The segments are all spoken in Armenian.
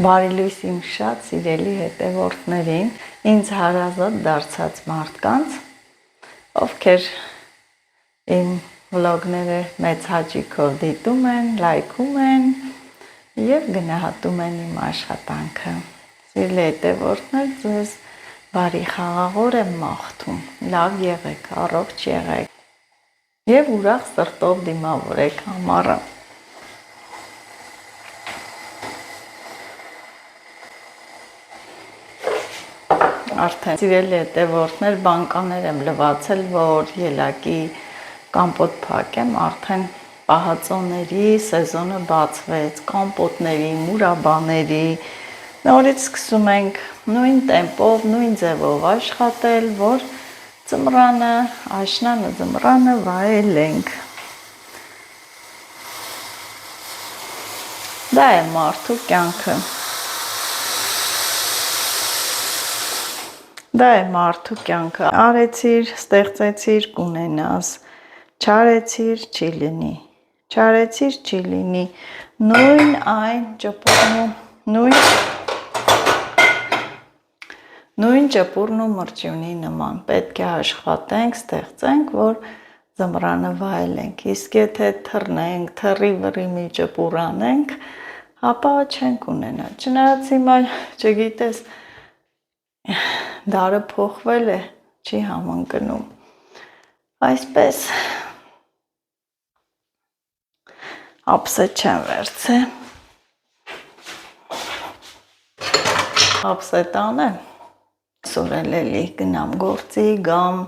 Բարի լույս իմ շատ սիրելի հետևորդներին, ինձ հարազատ դարձած մարդկանց, ովքեր իմ վլոգները մեծ հաճույքով դիտում են, լայքում են և գնահատում են իմ աշխատանքը։ Սիրելի հետևորդներ, ձեզ բարի խաղաղ օր եմ մաղթում, լավ եղեք, առողջ եղեք և ուրախ սրտով դիմավորեք ամառը։ Արդեն սիրելի հետևորդներ, բանկաներ եմ լվացել, որ ելակի կամպոտ փակեմ, արդեն պահածոների սեզոնը բացվեց, կամպոտների, մուրաբաների, նորից սկսում ենք նույն տեմպով, նույն ձևով աշխատել, որ ձմռանը, աշնանը ձմռանը վայելենք։ Դա է մարդու կյանքը։ Դա է մարդու կյանքը, արեցիր, ստեղծեցիր, կունենաս, չարեցիր, չի լինի, չարեցիր, չի լինի, նույն այն ճպուրն ու մրջյունի նման, պետք է աշխատենք, ստեղծենք, որ ձմռանը վայելենք, իսկ եթե թռնենք, թռի վռի մի ճպուր անենք, ապա չենք ունենա, չնայած հիմա չգիտես, դարը փոխվել է, չի համընկնում, այսպես ապսետ չեմ վերցե, ապսետ անեմ, սորել էլի գնամ գործի, գամ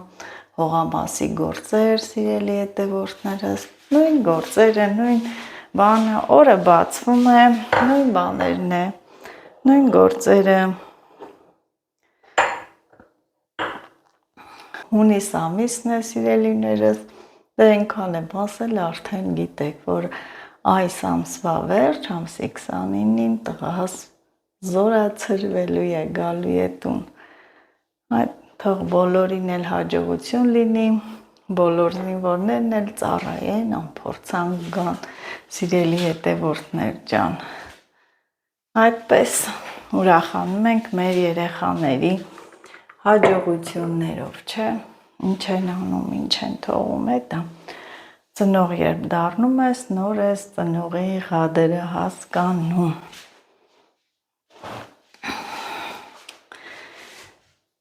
հողամասի գործեր, սիրելի հետևորդներս, նույն գործերը, նույն բանը, օրը բացվում է, նույն բաներն է, նույն գործերը, հունիս ամիսն է, սիրելիներս, դե այնքան եմ ասել, արդեն գիտեք, որ այս ամսվա վերջ, ամսի 29-ին տղաս զորացրվելու է, գալու է տուն, այդ թող բոլորին էլ հաջողություն լինի, բոլոր զինվորներն էլ ծառայեն, անփորձանք գան, սիրելի հետևորդներ ջան, այդպես ուրախանում ենք մեր երեխաների հաջողություններով, չէ, ինչ են անում, ինչ են թողում, դա ծնող երբ դառնում ես, նոր ես ծնողի ղադերը հասկանում։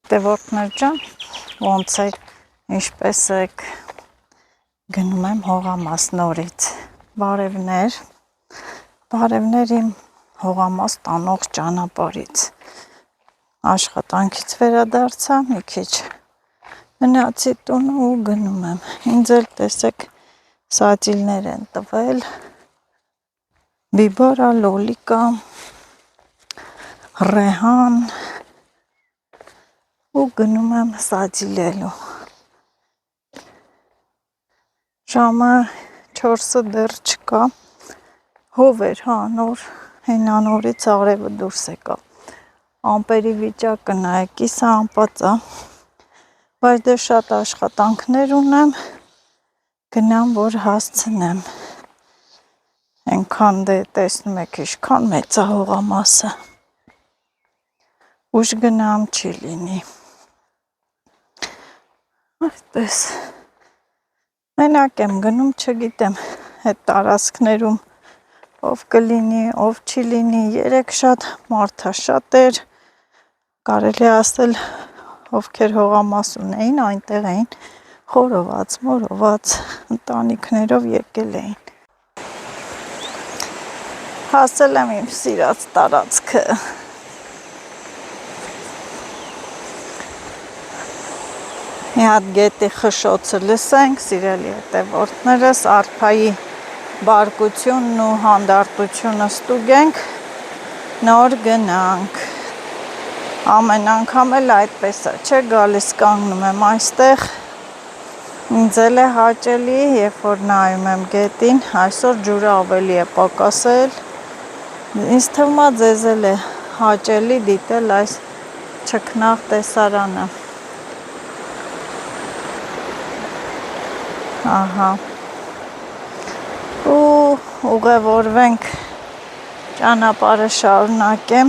Հետևորդներ ջան, ոնց եք, ինչպես եք, գնում եմ հողամաս նորից, բարևներ իմ հողամաս տանող ճանապարհից, աշխատանքից վերադարձա, մի քիչ մնացի տուն ու գնում եմ, ինձ էլ տեսեք սաճիլներ են տվել, բիբարա, լոլիկա, ռեհան ու գնում եմ սաճիլելու, ժամը 4-ը դեռ չկա, հով էր, նոր հենանորից արևը դուրս եկա, ամպերի վիճակը նայեք, կիսը անպածա, բայց դե շատ աշխատանքներ ունեմ, գնամ, որ հասցնեմ, այնքան դե տեսնում եք, ինչքան մեծ է հողամասը, ուշ գնամ չի լինի, այսպես, մենակ եմ գնում, չգիտեմ, այդ տարածքներում ով կլինի, ով չի լինի, երեք շատ մարդաշատ էր, կարելի ասել, ովքեր հողամաս ունեին, այնտեղ էին խորոված, մորոված, ընտանիքներով եկել էին, հասել եմ իմ սիրած տարածքը, մի հատ գետի խշոցը լսենք, սիրելի հետևորդներս, արփայի բարկությունն ու հանդարտությունը ստուգենք, նոր գնանք, ամեն անգամ էլ այդպես է, չէ, գալիս կանգնում եմ այստեղ, ինձ էլ է հաճելի, երբ որ նայում եմ գետին, այսօր ջուրը ավելի է պակասել, ինձ թվում է ձեզ էլ է հաճելի դիտել այս չքնաղ տեսարանը, ահա, ու ուղևորվենք ճանապարհը շարունակեմ,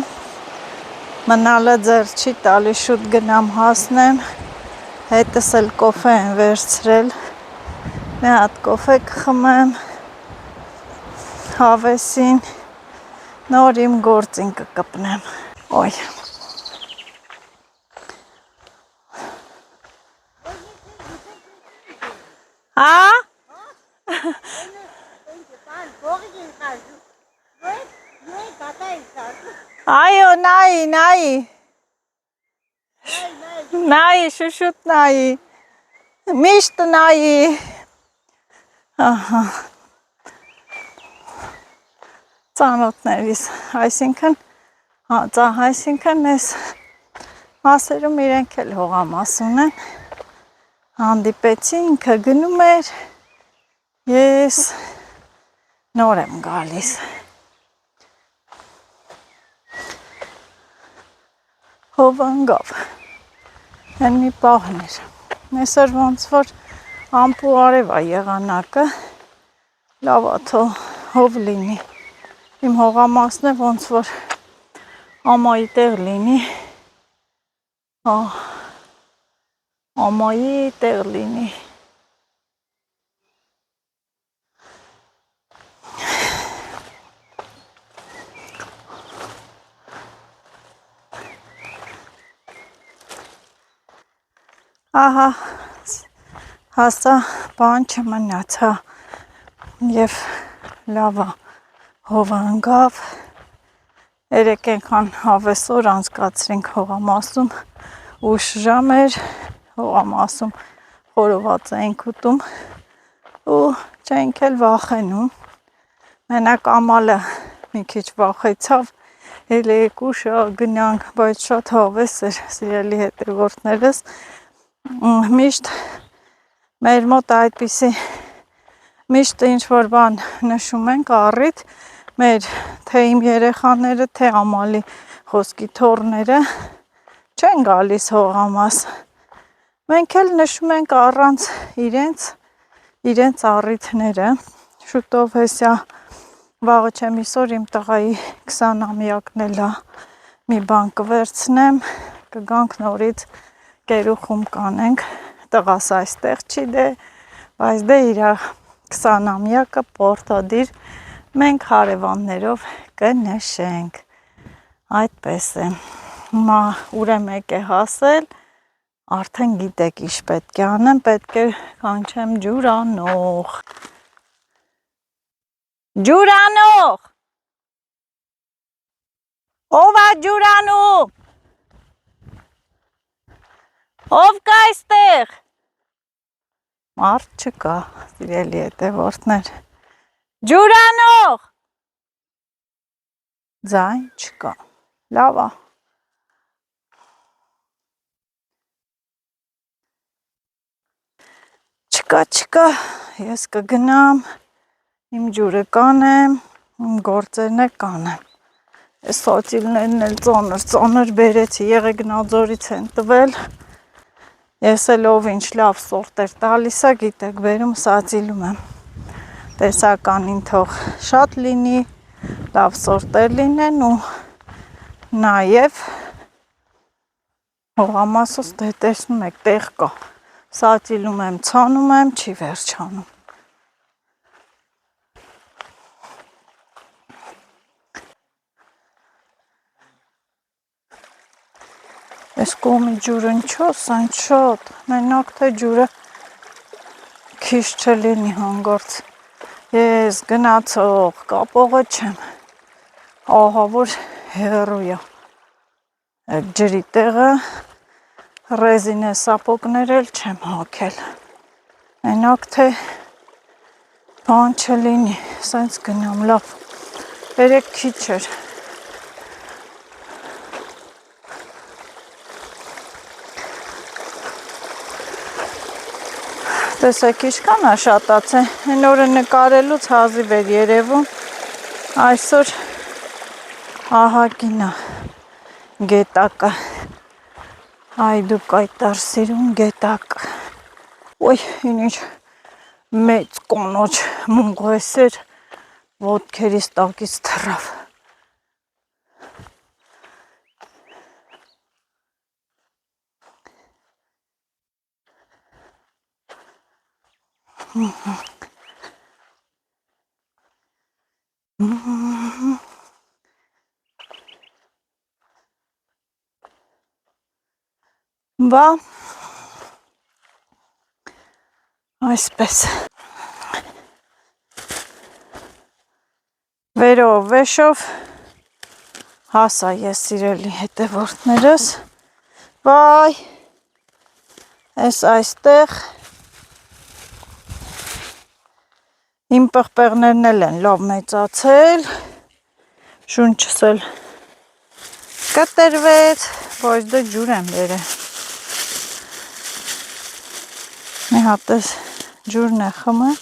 մնալը ձեռ չի տալի, շուտ գնամ հասնեմ, հետս էլ կոֆե եմ վերցրել, մի հատ կոֆե կխմեմ, հավեսին, նոր իմ գործին կկպնեմ, ոյ, հա? Այո, նայի, շուշուտ նայի, միշտ նայի, ահա, ծանոթներիս, այսինքն ես մասերում իրենք էլ հողամաս ունեն, հանդիպեցի, ինքը գնում էր, ես նոր եմ գալիս, հովը ընգավ, են մի պահն էր, այսօր ոնց որ ամպու արև է եղանակը, լավ աթո հով լինի, իմ հողամասն է ոնց որ ամայի տեղ լինի, ամայի տեղ լինի, ահա, հասա բան չմնացա և լավա հովը ընգավ, երեկ ենքան հավեսոր անցկացրինք հողամասում, ուշ ժամ էր, հողամասում խորոված էինք ուտում ու չենք էլ վախենում, մենակ ամալը մի քիչ վախեցավ, էլ եկ ուշ գնանք, բայց շատ հավես էր, սիրելի հետևորդներս, միշտ մեր մոտ այդպիսի միշտ ինչ-որ բան նշում ենք առիթ, մեր թե իմ երեխաները, թե ամալի խոսքի թոռները չեն գալիս հողամաս, մենք էլ նշում ենք առանց իրենց առիթները, շուտով հեսյա վաղը չեմ իսօր իմ տղայի 20-ամյակն էլա մի բան կվերցնեմ, կգանք նորից կերուխում կանենք, տղաս այստեղ չի դե, բայց դե իրա 20-ամյակը պորտադիր մենք հարևաններով կնշենք, այդպես է, հիմա ուր եմ եկե հասել, արդեն գիտեք ինչ պետք է անեմ, պետք է կանչեմ ջուրանող, ով ա ջուրանում, ով կա այստեղ, մարդ չկա, սիրելի հետևորդներ, ջուրանող, ձայն չկա, լավ ա, չկա, ես կգնամ, իմ ջուրը կանեմ, իմ գործերն է կանեմ, ես սոցիլներն էլ ծոնր բերեցի, եղեգնաձորից են տվել, ես էլ ով ինչ լավ սորտեր տալիս է, գիտեք, բերում սացիլում եմ, տեսականին թող շատ լինի, լավ սորտեր լինեն ու նաև հողամասոց դե տեսնում եք տեղ կա, սացիլում եմ, ցանում եմ, չի վերջանում, ես կողմի ջուրը ինչո, սան շատ, մենակ թե ջուրը քիչ չլինի հանգարց, ես գնացող, կապողը չեմ, ահա որ հեռու է, այդ ջրի տեղը, ռեզինե սապոգներ էլ չեմ հագել, մենակ թե բան չլինի, սենց գնամ, լավ, երեկ քիչ էր, տեսեք իշքան է շատացե, են օրը նկարելուց հազիվ էր երևում, այսօր ահագին է գետակը, այ դուք այտար սիրուն գետակը, ոյ ինչ մեծ կոնոչ մունգոս էր, ոտքերիս տակից թռավ, Բա այսպես վերով վեշով հասա ես սիրելի հետևորդներս վայ ես այստեղ իմ պղպեղներն էլ են լավ մեծացել շունչս էլ կտրվեց բայց դե ջուր եմ բերել մի հատ էս ջուրն է խմել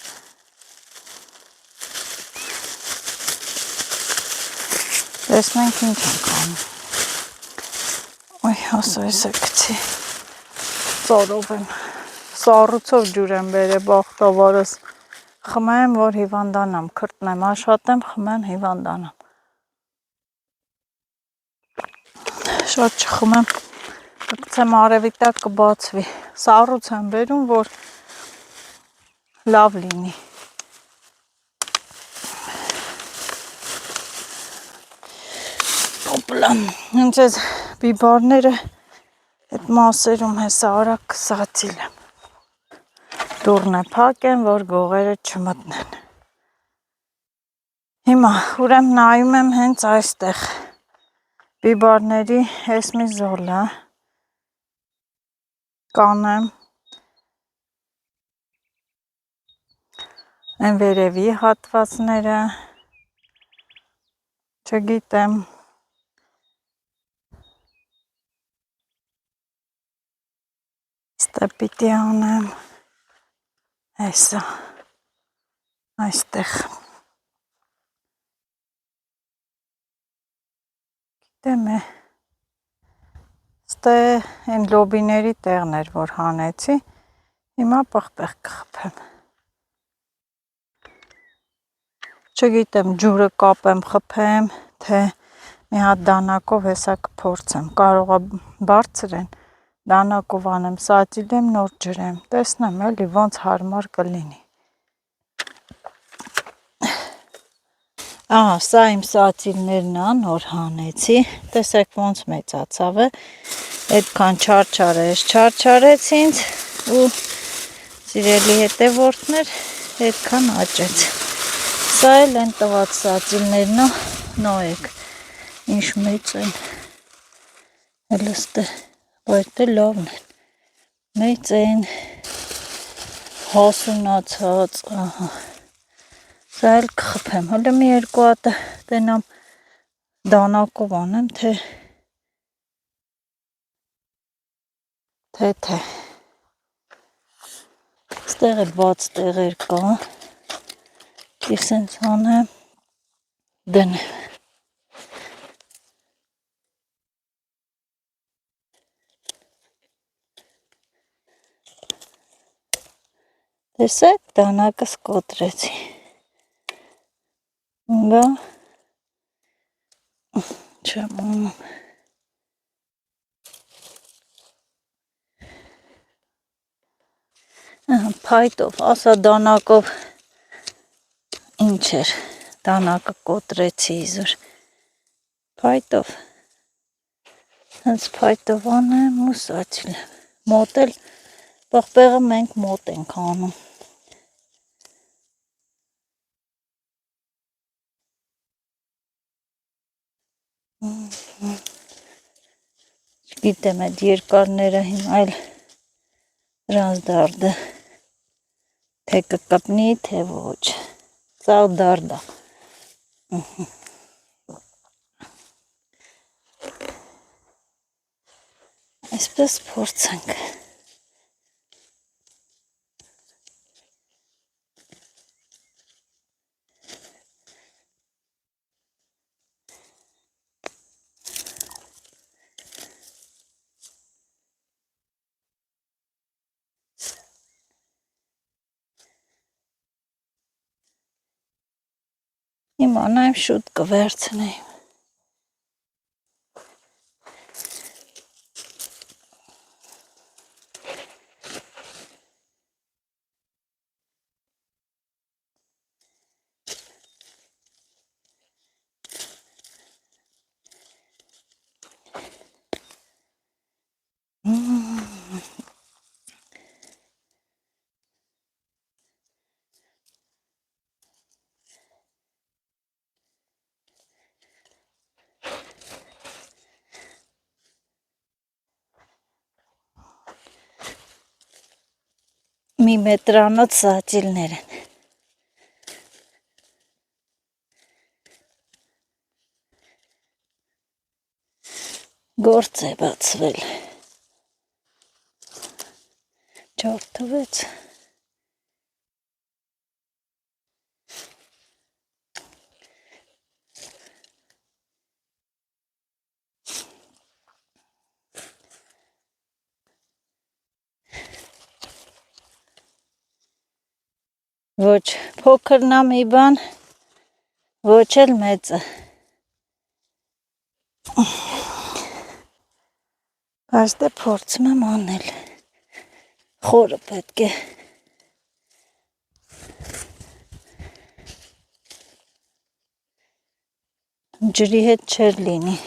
տեսնենք ինչ ենք անում ոյ հասա ես է գցի ծորով եմ սառուցով ջուր եմ բերել բախտավարս խմեմ որ հիվանդանամ քրտնեմ աշխատեմ խմեմ հիվանդանամ շատ չխմեմ կգցեմ արևի տակ կբացվի սառույց եմ բերում որ լավ լինի օպլան հենց այս բիբարները այդ մասերում հեսա արագ կսացիլ եմ դուռն է փակ եմ որ գողերը չմտնեն հիմա ուրեմն նայում եմ հենց այստեղ բիբարների ես մի զոլը կանեմ այն վերևի հատվածները չգիտեմ ստե պիտի անեմ հեսա այստեղ գիտեմ է ստե այն լոբիների տեղն էր որ հանեցի հիմա պղպեղ կխփեմ չգիտեմ ջուրը կապեմ խփեմ թե մի հատ դանակով հեսա կփորձեմ կարող է բարձր են դանակով անեմ սացիլեմ նոր ջրեմ տեսնեմ էլի ոնց հարմար կլինի ահա սա իմ սացիլներն ա նոր հանեցի տեսեք ոնց մեծացավ է այդքան չարչարեց ինձ ու սիրելի հետևորդներ այդքան աճեց սա էլ են տված սացիլներն ա նայեք ինչ մեծ են հլստը բայց դե լավն են մեծ են հասունացած ահա սա էլ կխփեմ հələ մի երկու հատ տենամ դանակով անեմ թե ստեղ էլ բաց տեղեր կա Իսենց անեմ դնեմ տեսեք դանակս կոտրեցի բա չեմ անում փայտով ասա դանակով ինչ էր դանակը կոտրեցի իզուր փայտով հենց փայտով անեմ ու սացիլ մոտ էլ պղպեղը մենք մոտ ենք անում չգիտեմ այդ երկարները հիմա էլ դրանց դարդը թե կկպնի թե ոչ ծաղ դարդա այսպես փորձենք իմանայմ շուտ կվերցնեի մի մետրանոց սատիլներ են։ Գործ է բացվել։ Չորթվեց։ Ոչ փոքրն է մի բան, ոչ էլ մեծը։ Բայց դե փորձում եմ անել։ Խորը պետք է։ Ջրի հետ չեր լինի։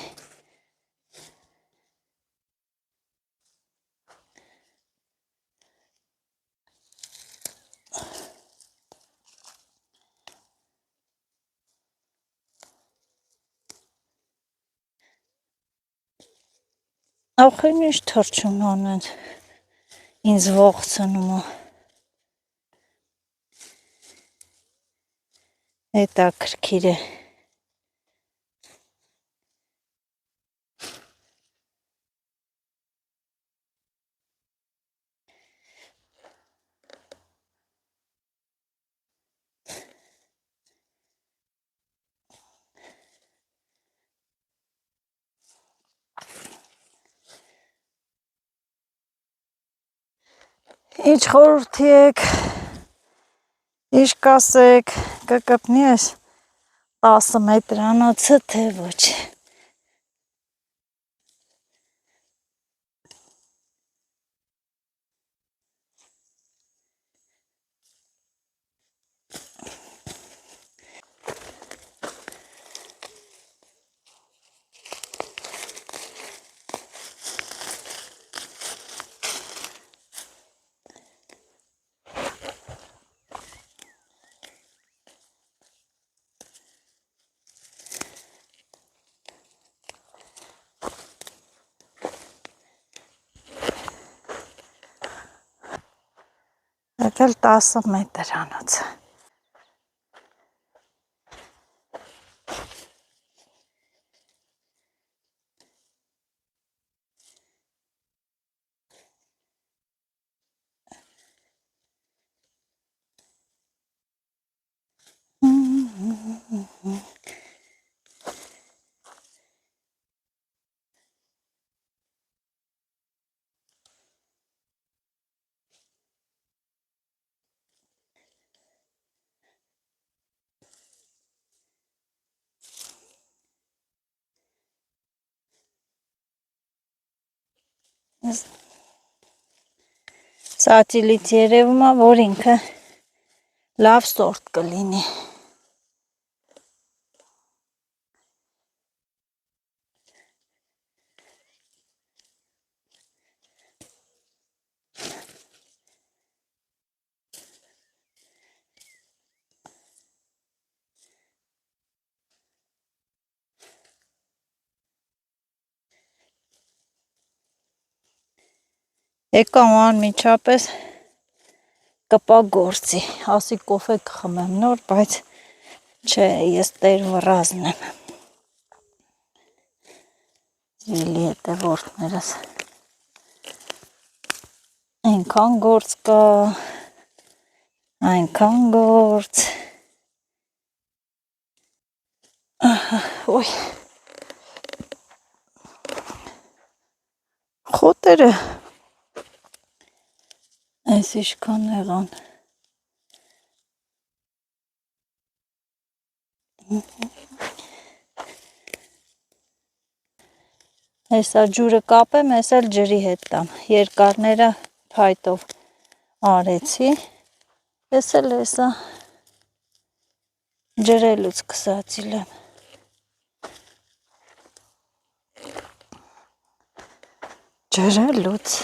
Ախր ինչ թռչուն անեն, ինձ ողցնում է։ Հետաքրքիր է։ Ինչ խորհրդի եք, ինչ կասեք, կկպնի այս 10 մետրանոցը, թե ոչ։ Դա էլ 10 մետրանոց։ Սատիլից երևում է, որ ինքը լավ սորտ կլինի։ Եկա ու անմիջապես կպա գործի, ասի կոֆե կխմեմ նոր, բայց չէ, ես տեր վռազն եմ։ Զիլի հետևորդներս այնքան գործ կա, այնքան գործ։ Ոյ։ Խոտերը այս իշքան եղան։ Հեսա ջուրը կապեմ, ես էլ ջրի հետ տամ։ Երկարները փայտով արեցի։ Ես էլ հեսա ջրելուց կսածիլեմ։ Ջրելուց։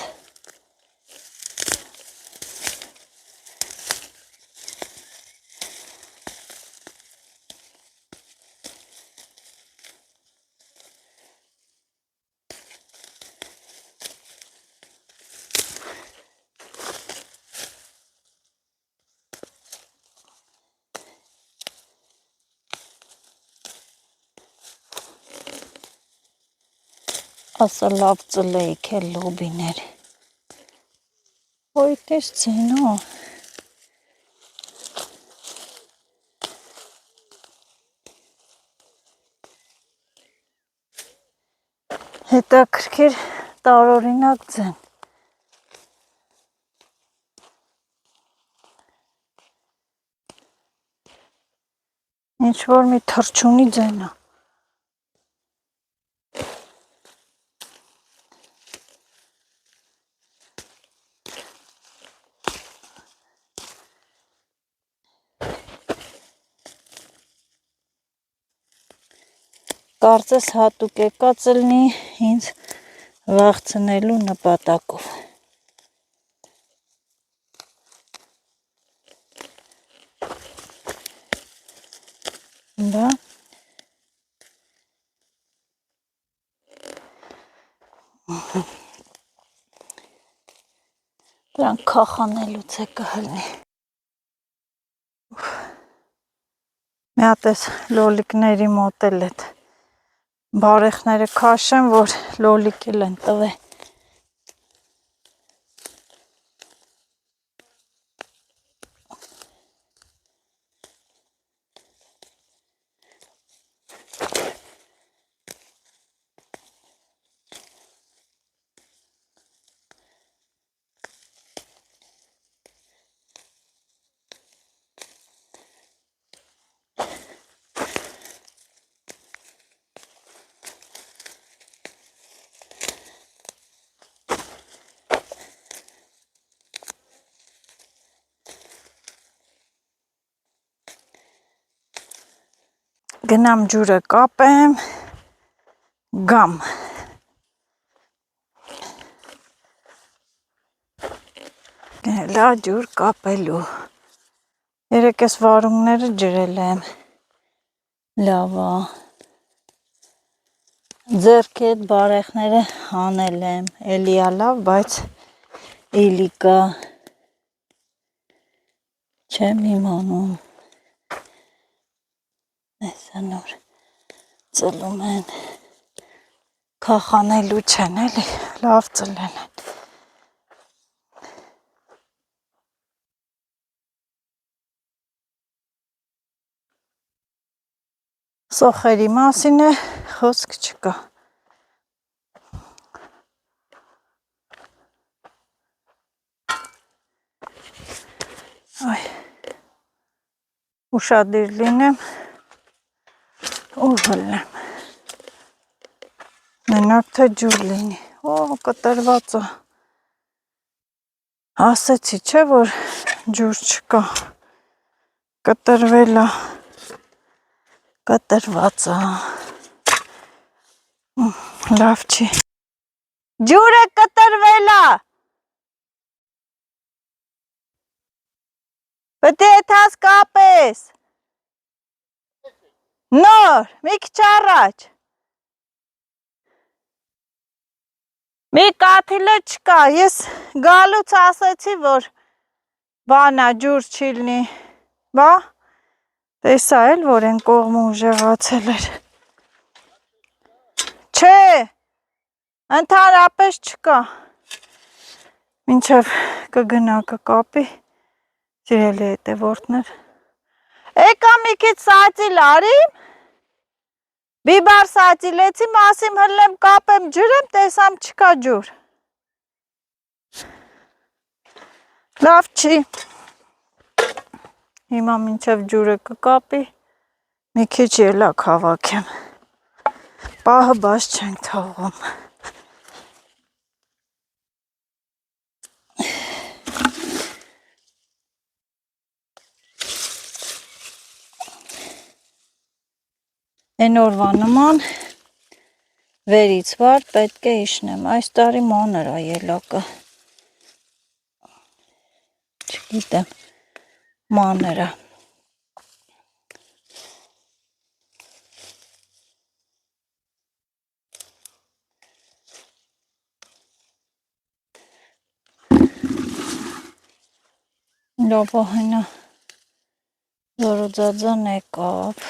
ասա լավ ծլեիք է լոբիներ։ Ոյ տես ծենո։ Հետաքրքիր տարօրինակ ձեն։ Ինչ որ մի թռչունի ձեն է։ Կարծես հատուկ եկած լինի ինձ վախցնելու նպատակով։ Դա դրանք քախանելուց է կհլնի։ Մի հատ էս լոլիկների մոտ էլ էդ բարեխները քաշեմ, որ լոլիկ էլ են տվե։ Գնամ ջուրը կապեմ, գամ։ Լա ջուր կապելու։ Երեկ ես վարունգները ջրել եմ։ Լավա։ Ձերքի այդ բարեխները հանել եմ։ Էլիա լավ, բայց էլի կա։ Չեմ իմանում։ Այսա նոր ծլում են, քախանելու չեն էլի, լավ ծլել են։ Սոխերի մասին է, խոսք չկա։ Այ, ուշադիր լինեմ, ու հլնեմ։ Մենակ թե ջուր լինի, օ, կտրված է։ Ասեցի, չէ, որ ջուր չկա, կտրվել է, կտրված է, լավ չի։ Ջուրը կտրվել է։ Պետք է եթաս կապես։ Նոր, մի քիչ առաջ։ Մի կաթիլը չկա, ես գալուց ասեցի, որ բանա ջուր չի լինի, բա, տեսա էլ, որ են կողմը ուժեղացել էր, չէ, ընդհանրապես չկա, մինչև կգնա կկապի, սիրելի հետևորդներ, եկա մի քիչ սացիլ արիմ, բիբար սացիլեցի, մասիմ հլնեմ կապեմ ջրեմ, տեսամ չկա ջուր, լավ չի, հիմա մինչև ջուրը կկապի, մի քիչ ելակ հավաքեմ, պահը բաց չենք թողում, Են օրվա նման վերից վար պետք է իշնեմ, այս տարի մանր է ելակը, չգիտեմ, մանր է, լավա հենա, զորոձածան եկավ,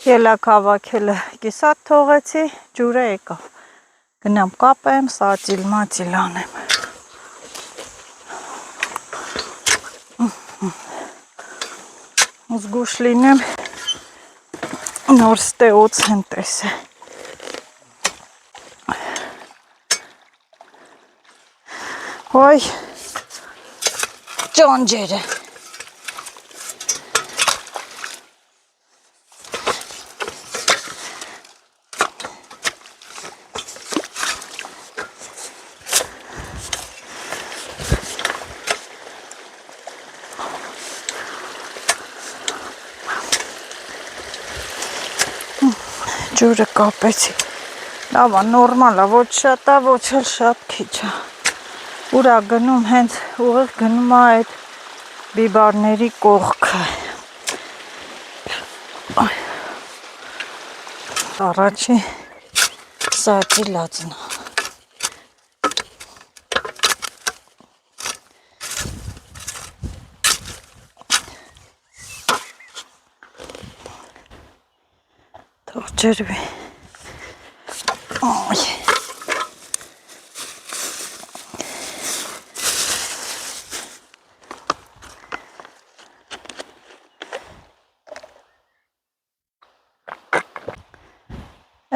Ելակ հավաքելը կիսատ թողեցի, ջուրը եկավ։ Գնամ կապեմ, սածիլ մածիլ անեմ։ Զգուշ լինեմ, նոր ստեոց եմ տեսել։ Ոյ, ճանջերը։ Ջուրը կապեցի։ Լավ, նորմալ է, ոչ շատ է, ոչ էլ շատ քիչ է։ Ուրա գնում, հենց ուղիղ գնում է այդ բիբարների կողքը։ Առաջի սածի լածնա։ Թող ջրվի։ Այ։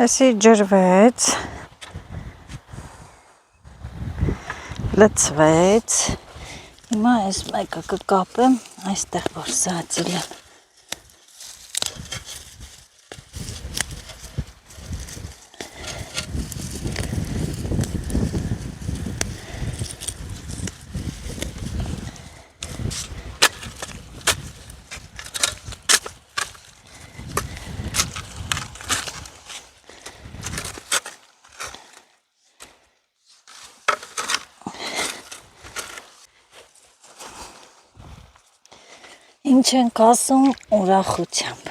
Էսի ջրվեց, լցվեց, հիմա այս մեկը կկապեմ, այստեղ որ սածիլը։ Ինչ ենք ասում ուրախությամբ։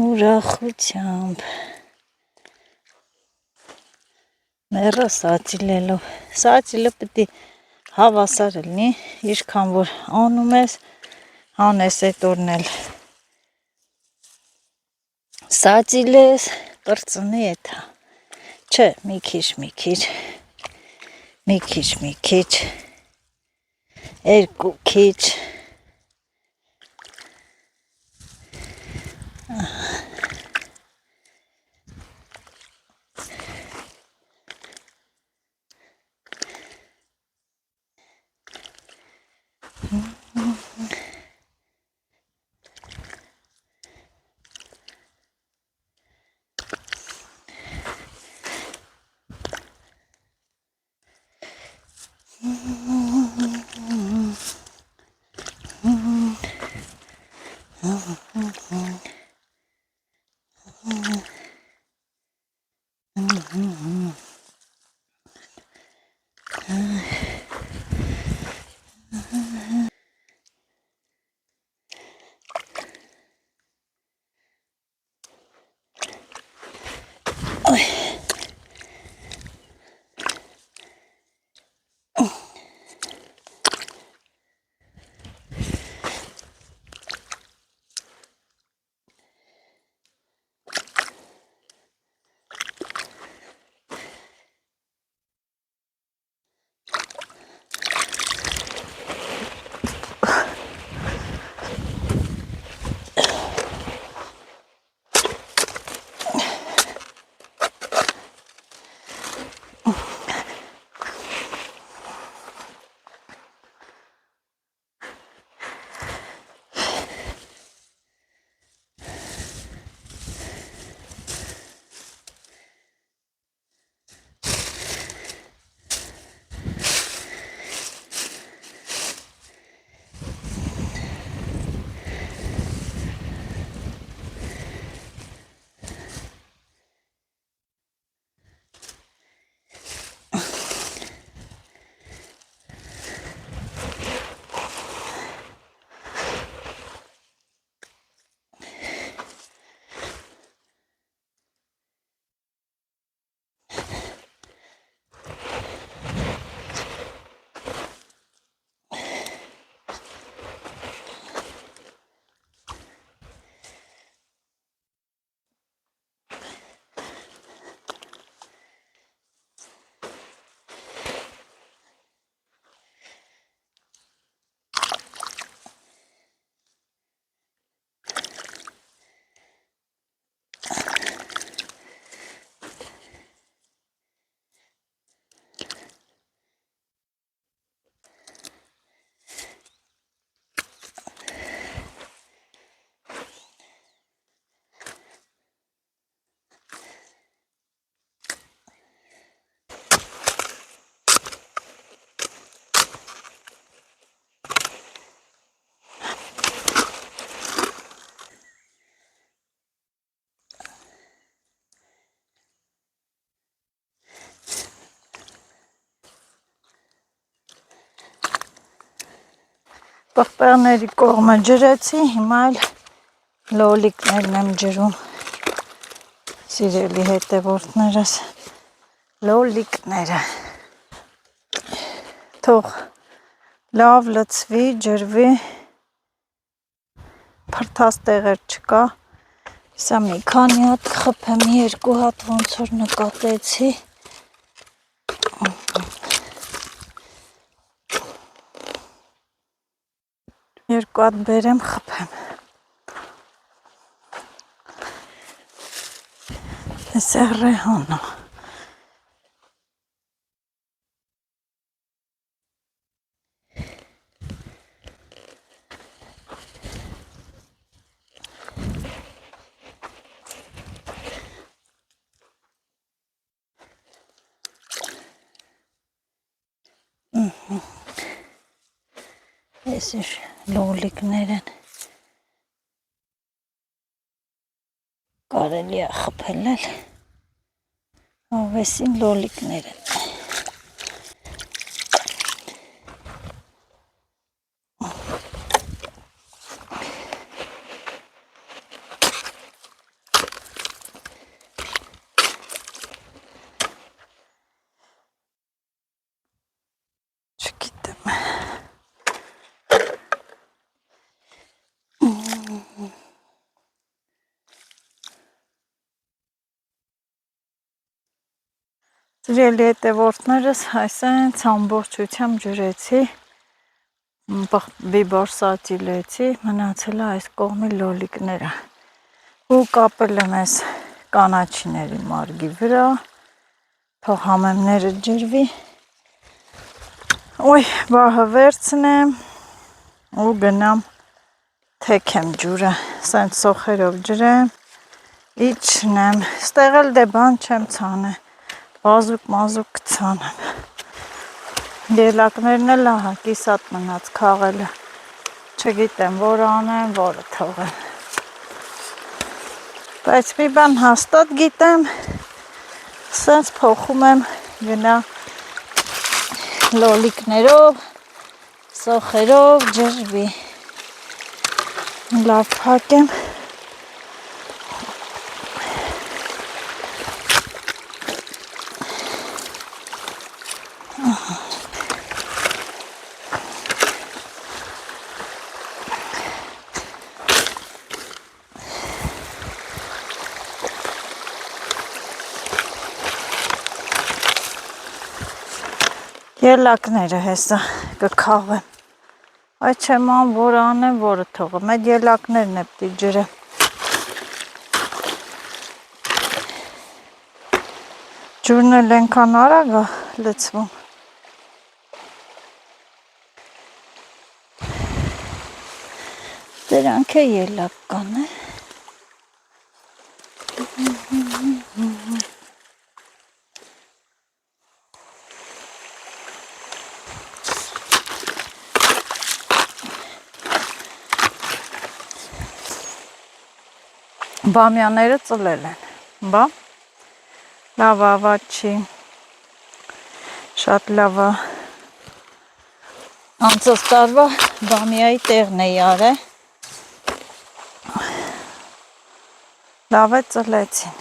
Ուրախությամբ։ Մերը սածիլելով։ Սածիլը պետք է հավասար լինի, ինչքան որ անում ես, հանես այդ օրն էլ սածիլ ես, պրծնի էթա։ Չէ, մի քիչ, երկու քիչ։ Պղպեղների կողմը ջրեցի, հիմա էլ լոլիկներն եմ ջրում, սիրելի հետևորդներս, լոլիկները, թող լավ լցվի, ջրվի, փրթած տեղեր չկա, սա մի քանի հատ կխփեմ, երկու հատ ոնց որ նկատեցի, երկու հատ բերեմ խփեմ, Ese es rejano. Ese es լոլիկներ են, կարելի է խփել էլ, ավեսին լոլիկներ են, չգիտեմ, Սիրելի հետևորդներս, այսենց ամբողջությամբ ջրեցի, բիբորսատիլեցի, մնացել է այս կողմի լոլիկները, ու կապել եմ այս կանաչիների մարգի վրա, թող համեմները ջրվի, ոյ, բահը վերցնեմ, ու գնամ թեքեմ ջուրը, սենց սոխերով ջրեմ, իջնեմ, ստեղ էլ դե բան չեմ ցանը, բազուկ կցանեմ, ելակներն էլ ահա կիսատ մնաց քաղելը, չգիտեմ որ անեմ, որը թողեմ, բայց մի բան հաստատ գիտեմ, սենց փոխում եմ գնա լոլիկներով, սոխերով ջրվի, լավ փակեմ, ելակները հեսա կքաղեմ, այդ չեմ ան որ անեմ, որը թողեմ, այդ ելակներն է պտի ջրեմ, ջուրն էլ ենքան արագ է լցվում, դրանք է ելակ կան է, բամյաները ծլել են, բա, լավ ավադ չի, շատ լավ է, անցած տարվա բամյայի տեղն է յար է, լավ է ծլեցին,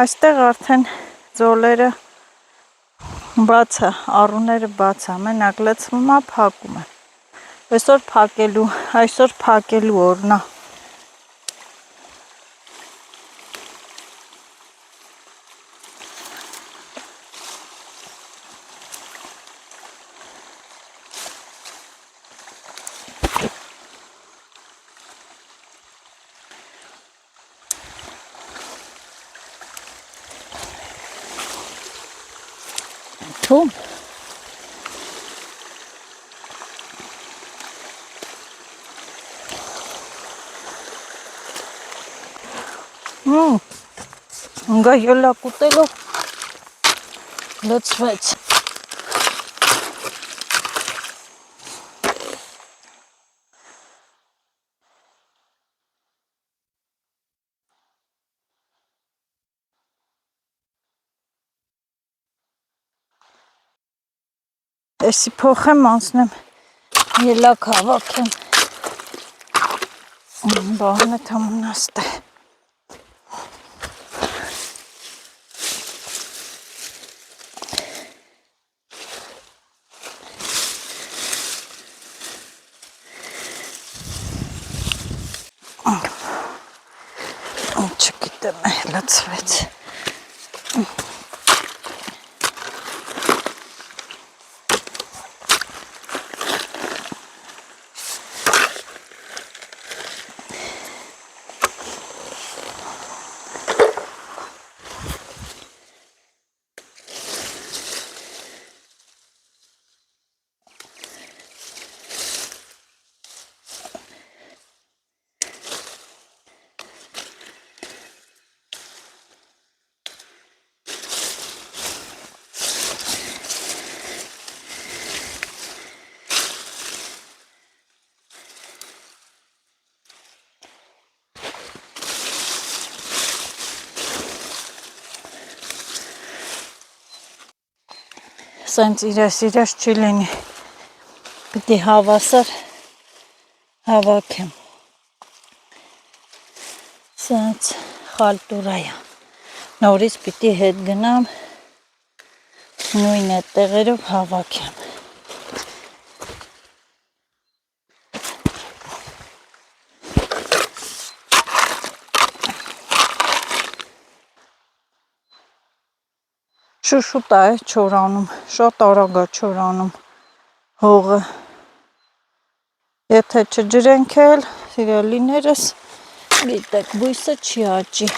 այստեղ արդեն ձոլերը բաց է, առուները բաց է, մենակ լցվում է, փակում է, այսօր փակելու օրն է, թում, Ընգա ելակ ուտելով լցվեց, Էսի փոխեմ անցնեմ ելակ հավաքեմ բանը թամնաստ է չգիտեմ լացվեց Սենց իրես չի լինի, պիտի հավասար հավաքեմ, սենց խալտուրայա, նորից պիտի հետ գնամ, նույն այդ տեղերով հավաքեմ, շուշուտ է չորանում, շատ արագ է չորանում հողը, եթե չջրենք էլ, սիրելիներս, գիտեք, բույսը չի աճի,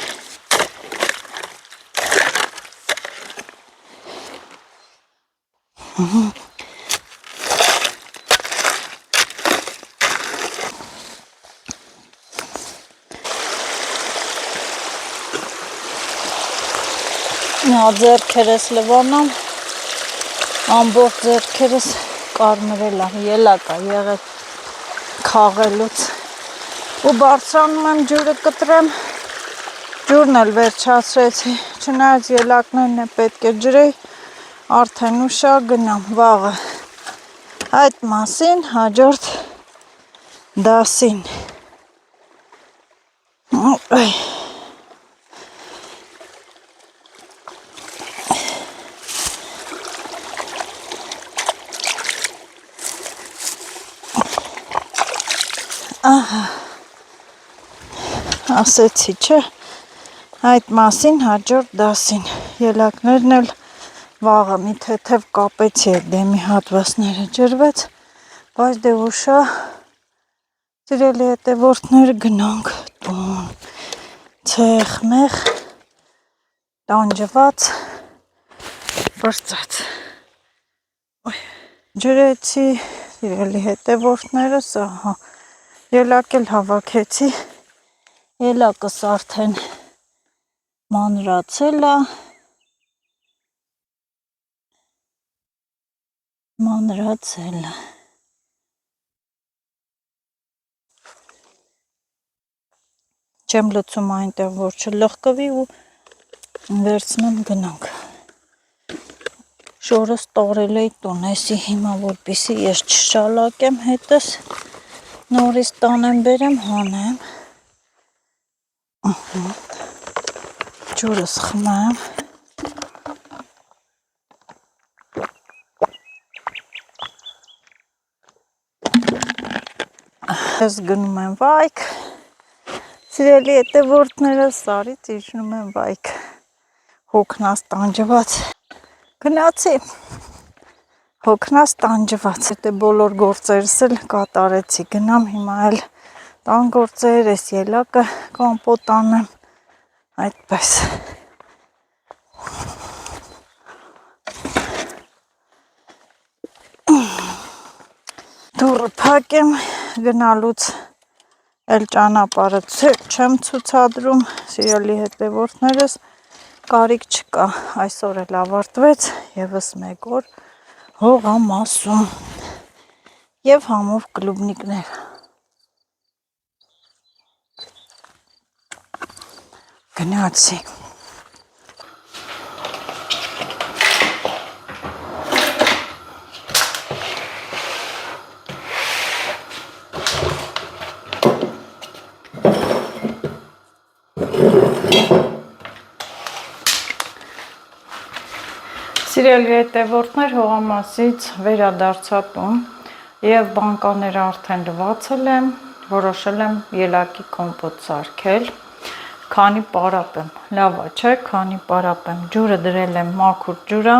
Նա ձերքերս լվանամ, ամբողջ ձերքերս կարմրել է, ելակ է եղել քաղելուց ու բարձրանում եմ ջուրը կտրեմ, ջուրն էլ վերջացրեցի, չնայած ելակներն է պետք է ջրեի, արդեն ուշա գնամ վաղը, այդ մասին հաջորդ դասին, ասեցի չէ, այդ մասին հաջորդ դասին, ելակներն էլ վաղը մի թեթև կապեցի այդ դեմի հատվասները ջրվեց, բայց դե ուշա սիրելի հետևորդներ գնանք տուն, ցեխ մեղ, տանջված, բրծած, ջրեցի սիրելի հետևորդներս, ահա, ելակ էլ հավաքեցի, ելակս արդեն մանրացել է, չեմ լցում այնտեղ, որ չլղկվի ու վերցնեմ գնանք, շորս տորել էի տուն, էսի հիմա որպիսի ես չշալակեմ հետս, նորից տանեմ բերեմ հանեմ, ջուրս խմեմ, ես գնում եմ վայք, սիրելի հետևորդները սարից իջնում եմ վայք, հոգնած տանջված, գնացի, հոգնած տանջված, հետե բոլոր գործերս էլ կատարեցի, գնամ հիմա էլ տան գործեր, ես ելակը կոմպոտ անեմ, այդպես, դուրը փակեմ գնալուց էլ ճանապարհը չեմ ցուցադրում, սիրելի հետևորդներս, կարիք չկա, այսօր էլ ավարտվեց եւս մեկ օր հողամասում եւ համով կլուբնիկներ, գնացի, Սիրելի հետևորդներ, հողամասից վերադարձա տուն եւ բանկաները արդեն լվացել եմ, որոշել եմ ելակի կոմպոտ սարքել, քանի պարապ եմ, լավա չէ, քանի պարապ եմ, ջուրը դրել եմ մաքուր ջուրա,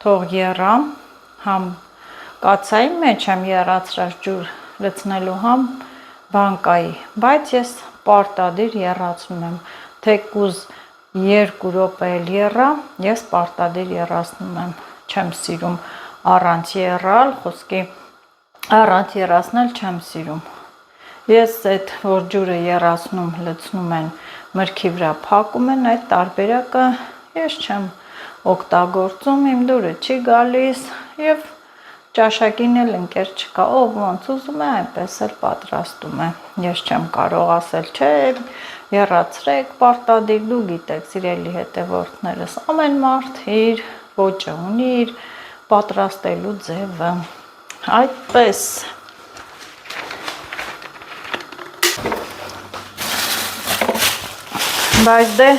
թող եռա, համ կացայի մեջ եմ եռացրած ջուր լցնելու համ բանկայի, բայց ես պարտադիր եռացնում եմ, թեկուզ 2 րոպե էլ եռա, ես պարտադիր եռացնում եմ, չեմ սիրում առանց եռալ, խոսքի առանց եռացնել չեմ սիրում։ Ես այդ որ ջուրը եռացնում, լցնում են մրգի վրա փակում են, այդ տարբերակը ես չեմ օգտագործում, իմ դուրը չի գալիս եւ ճաշակին էլ ընկեր չկա, ով ոնց ուզում է, այնպես էլ պատրաստում է։ Ես չեմ կարող ասել, չէ, եռացրեք, պարտադիր, դու գիտեք, սիրելի հետևորդներս, ամեն մարդ իր ոճը ունի, իր պատրաստելու ձևը։ Այդպես։ Բայց դե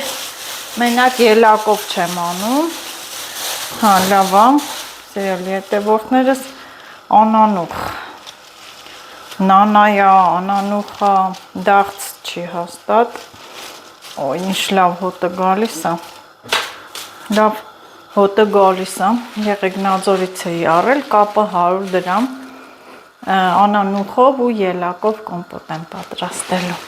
մենակ ելակով չեմ անում։ Հա, լավ է, սիրելի հետևորդներս, անանուխ։ Նանայա, անանուխա, դաղց չի հաստատ։ Օ, ինչ լավ հոտը գալիս է։ Լավ հոտը գալիս է, Եղեգնաձորից էի առել, կապը 100 դրամ անանուխով ու ելակով կոմպոտ եմ պատրաստելու։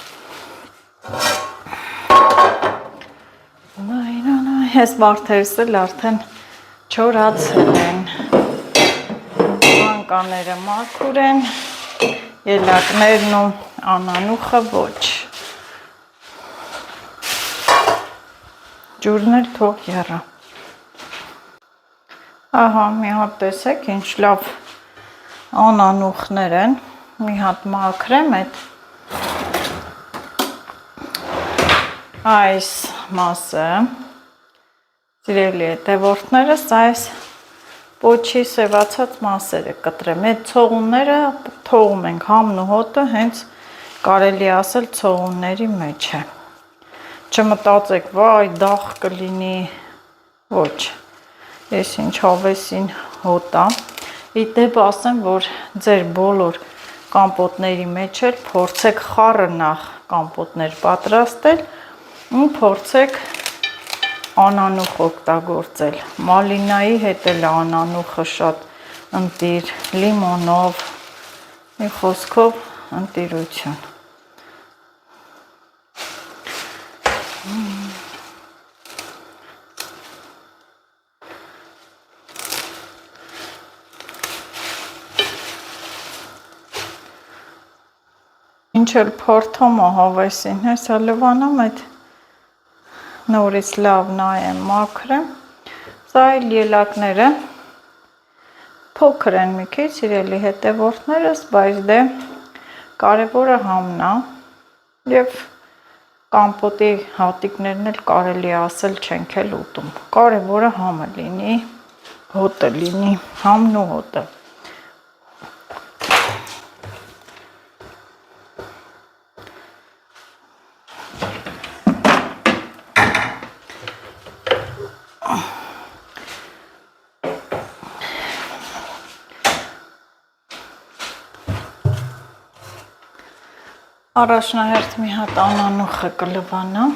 Ես վարդերս էլ արդեն չորացել են, բանկաները մաքուր են, ելակներն ու անանուխը ոչ, ջուրն էլ թող եռա։ Ահա, մի հատ տեսեք, ինչ լավ անանուխներ են, մի հատ մաքրեմ այդ այս մասը, սիրելի հետևորդներս, այս պոչի սևացած մասերը կտրեմ, այդ ցողունները թողում ենք, համն ու հոտը հենց կարելի ասել ցողունների մեջ է, չմտածեք, վայ, դաղ կլինի, ոչ, ես ինչ հավեսին հոտա, իդեպ ասեմ, որ ձեր բոլոր կամպոտների մեջ էլ փորձեք խառը նախ կամպոտներ պատրաստել ու փորձեք անանուխ օգտագործել, մալինայի հետ էլ անանուխը շատ ընտիր, լիմոնով, մի խոսքով ընտիրություն։ Ինչ էլ փորթում է հավեսին, հեսա լվանամ այդ նորից լավ նայեմ, մաքրեմ, սա էլ ելակները փոքր են մի քիչ, սիրելի հետևորդներս, բայց դե կարևորը համն է եւ կամպոտի հատիկներն էլ կարելի ասել չենք էլ ուտում, կարևորը համը լինի, հոտը լինի, համն ու հոտը։ Առաջնահերթ մի հատ անանուխը կլվանամ,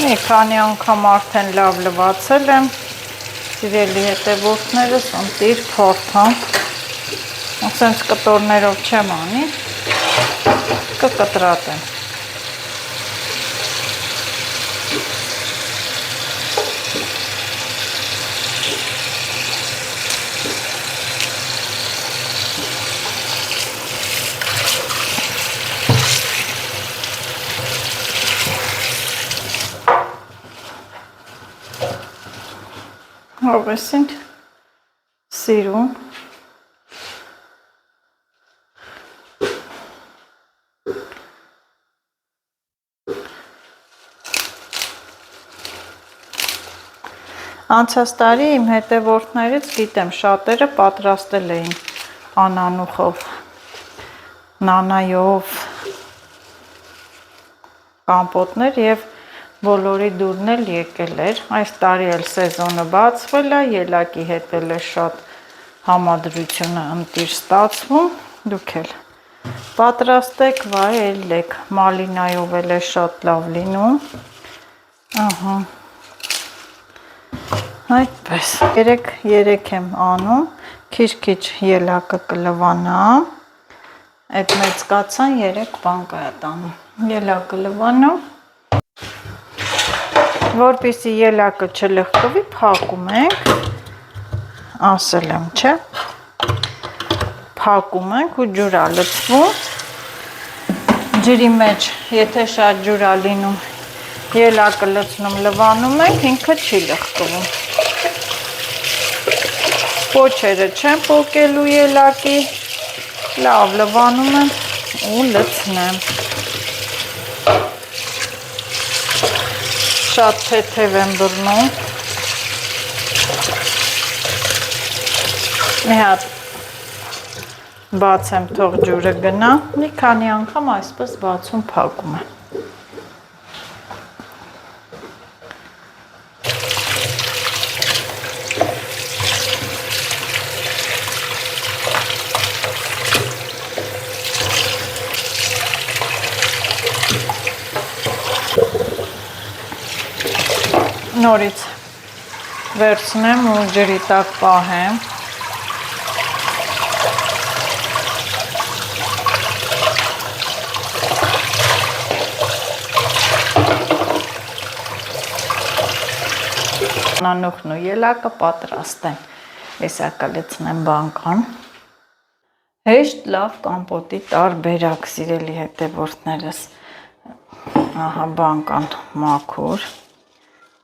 մի քանի անգամ արդեն լավ լվացել եմ, սիրելի հետևորդներս, ընտիր փորձամ, ասենց կտորներով չեմ անի, կկտրատեմ։ Հավեսին սիրում։ Անցած տարի իմ հետևորդներից գիտեմ շատերը պատրաստել էին անանուխով, նանայով կամպոտներ եւ բոլորի դուրն էլ եկել էր։ Այս տարի էլ սեզոնը բացվել է, ելակի հետ էլ է շատ համադրությունը ընտիր ստացվում, դուք էլ պատրաստեք, վայելեք, մալինայով էլ է շատ լավ լինում, ահա, այդպես, 3 եմ անում, քիչ ելակը կլվանա, այդ մեծ կացան 3 բան կայատանում, ելակը լվանամ, որպեսզի ելակը չլխկվի, փակում ենք, ասել եմ, չէ, փակում ենք ու ջուր ա լցվում, ջրի մեջ, եթե շատ ջուր ա լինում, ելակը լցնում, լվանում ենք, ինքը չի լխկվում, պոչերը չեմ պոկելու ելակի, լավ լվանում եմ ու լցնեմ, շատ թեթև եմ բռնում, մի հատ բացեմ թող ջուրը գնա, մի քանի անգամ այսպես բացում փակում եմ, նորից վերցնեմ ու ջրի տակ պահեմ, անանուխն ու ելակը պատրաստ են, եսա կլցնեմ բանկան, հեշտ լավ կամպոտի տարբերակ սիրելի հետևորդներս, ահա բանկան մաքուր,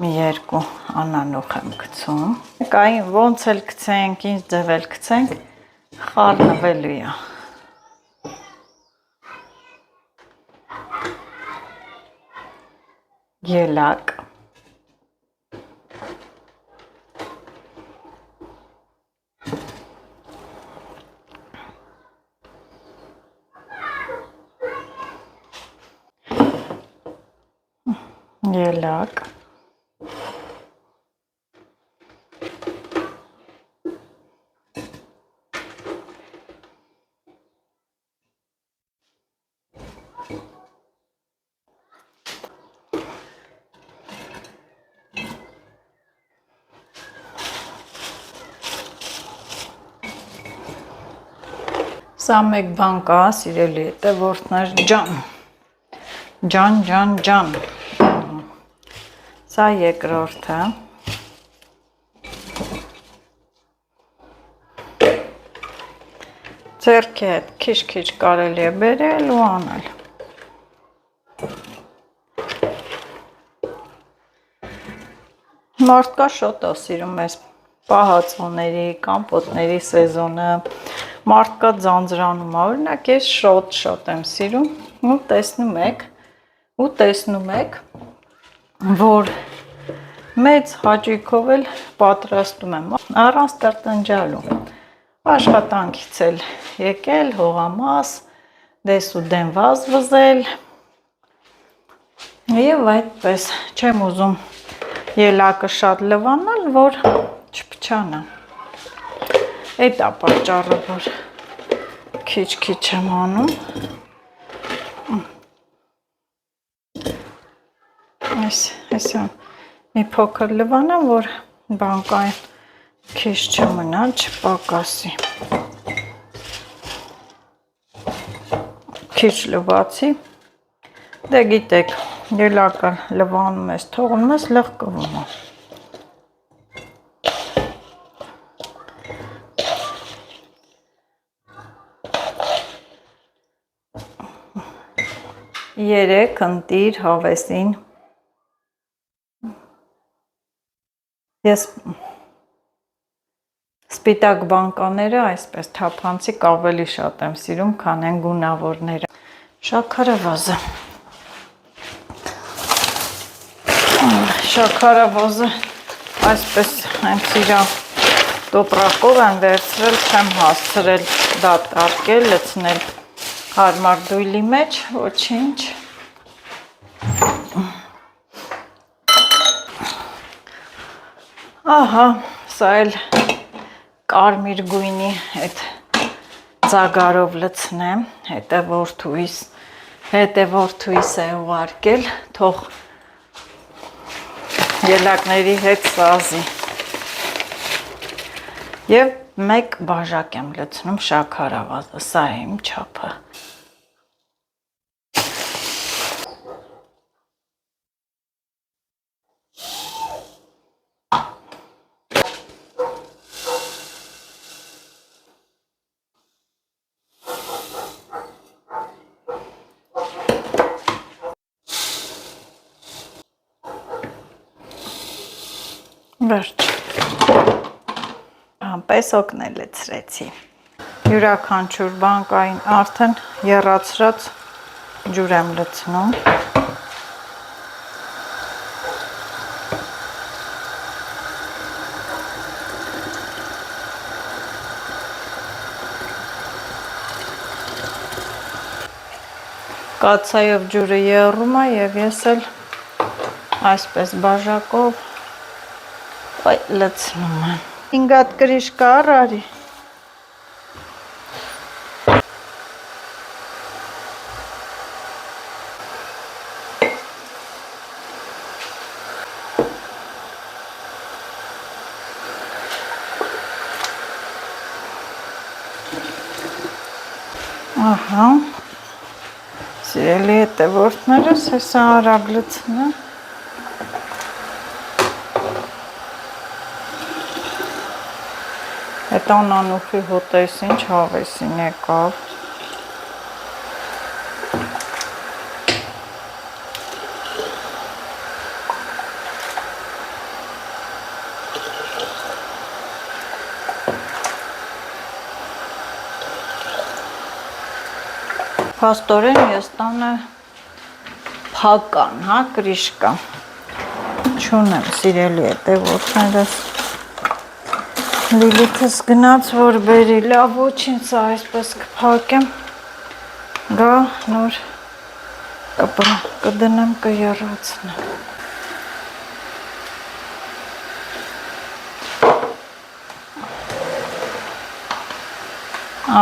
մի 2 անանուխ եմ գցում, կային ոնց էլ գցենք, ինչ ձև էլ գցենք, խառնվելու է, ելակ, ելակ, սա մեկ բան կա, սիրելի հետևորդներ, ջան, սա երկրորդը, ձեռքի հետ քիչ կարելի է բերել ու անել, մարդկա շոտ է սիրում ես պահածոների, կամպոտների սեզոնը, մարդկա ձանձրանում, օրինակ ես շատ եմ սիրում ու տեսնում եք, որ մեծ հաճույքով էլ պատրաստում եմ, առանց տրտնջալու, աշխատանքից էլ եկել, հողամաս, դես ու դեն վազվզել և այդպես չեմ ուզում ելակը շատ լվանալ, որ չփչանա, այդ է պատճառը, որ քիչ եմ անում, այսյան մի փոքր լվանամ, որ բանկային քիչ չմնա, չպակասի, քիչ լվացի, դե գիտեք, ելակը լվանում ես, թողնում ես, լղկվում է, երեք ընտիր հավեսին, ես Սպիտակ բանկաները այսպես թափանցիկ ավելի շատ եմ սիրում, քան են գունավորները։ Շաքարավազը։ Շաքարավազը այսպես հենց իրա տոպրակով եմ վերցրել, չեմ հասցրել դատարկել, լցնել հարմար դույլի մեջ, ոչինչ։ Ահա, սա էլ կարմիր գույնի այդ ձագարով լցնեմ, հետը որդույս է ուղարկել, թող ելակների հետ սազի։ Եվ մեկ բաժակ եմ լցնում շաքարավազը, սա է իմ չափը։ Վերջ, պեսոկն է լցրեցի, յուրաքանչյուր բանկային արդեն եռացրած ջուր եմ լցնում, կացայով ջուրը եռում է և ես էլ այսպես բաժակով լցնում եմ։ 5 հատ կրիշկա արի։ Ահա, սիրելի հետևորդներս, հեսա արագ լցնեմ։ Հետո անանուխի հոտես ինչ հավեսին եկավ։ Փաստորեն ես տանը փական, հա, կրիշկա։ Չունեմ, սիրելի հետևորդներս։ Լիլիթս գնաց, որ բերի, լավ ոչինչ, սա այսպես կփակեմ, գա նոր կդնեմ, կեռացնեմ։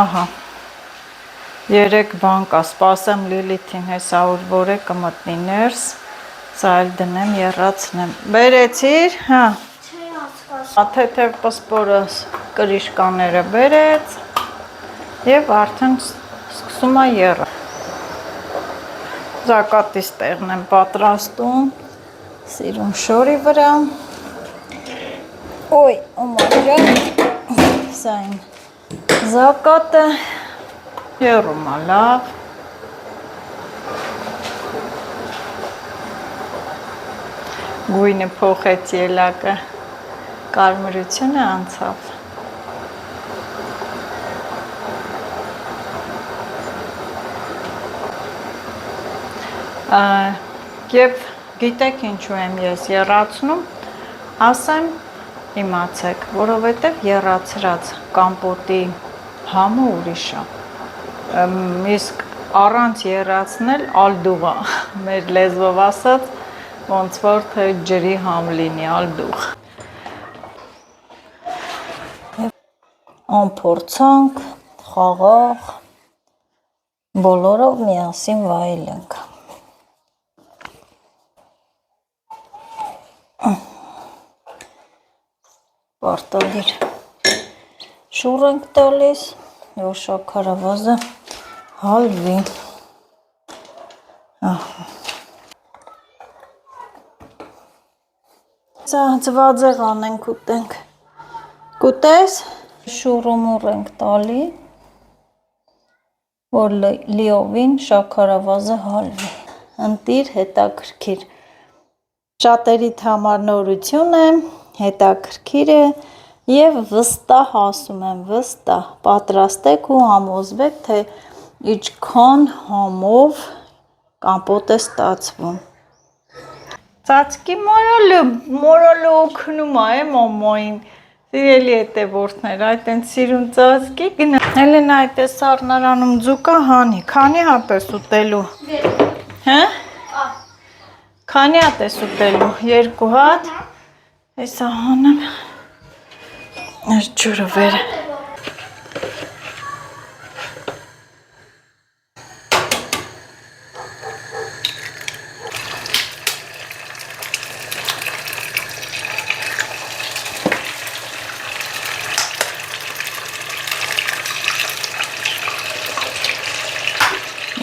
Ահա, 3 բան կա, սպասեմ Լիլիթին, հեսա որ որ է կմտնի ներս, սա էլ դնեմ, եռացնեմ։ Բերեցիր, հա։ Թեթև պսպորը կրիշկաները բերեց և արդեն սկսում է եռը։ Զակատիս տեղն եմ պատրաստում, սիրում շորի վրա։ Ոյ, ոմաջան, սա իմ զակատը, եռում է լավ։ Գույնը փոխեց ելակը։ Կարմրությունը անցավ։ Եվ գիտեք ինչու եմ ես եռացնում, ասեմ իմացեք, որովհետև եռացրած կամպոտի համը ուրիշ է։ Իսկ առանց եռացնել ալդուղ է, մեր լեզվով ասած, ոնց որ թե ջրի համ լինի ալդուղ։ Անփորձանք, խաղաղ, բոլորով միասին վայելենք։ Պարտադիր շուռ ենք տալիս, որ շաքարավազը հալվի։ Սա ձվածեղ անենք ուտենք։ Կուտես, շուռումուռ ենք տալի, որ լիովին շաքարավազը հալվի։ Ընտիր, հետաքրքիր։ Շատերիդ համար նորություն է, հետաքրքիր է, Եվ վստահ ասում եմ, վստահ պատրաստեք ու համոզվեք, թե ինչքան համով կամպոտ է ստացվում։ Ծածկի մորալը օգնում է մամային, սիրելի հետևորդներ, այդ են սիրուն ծածկի գնա։ Հելենա այդ է սառնարանում ձուկա հանի, քանի հատ ես ուտելու։ Հա? Քանի հատ ես ուտելու, 2 հատ, հեսա հանեմ, այս ջուրը վեր է։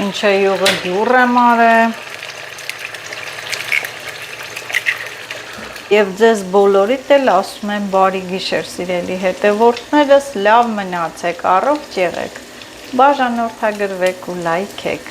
Ինչ է յուղը դուր եմ արել։ Եվ ձեզ բոլորիդ էլ ասում եմ բարի գիշեր, սիրելի հետևորդներս, լավ մնացեք, առողջ եղեք, բաժանորդագրվեք ու լայքեք։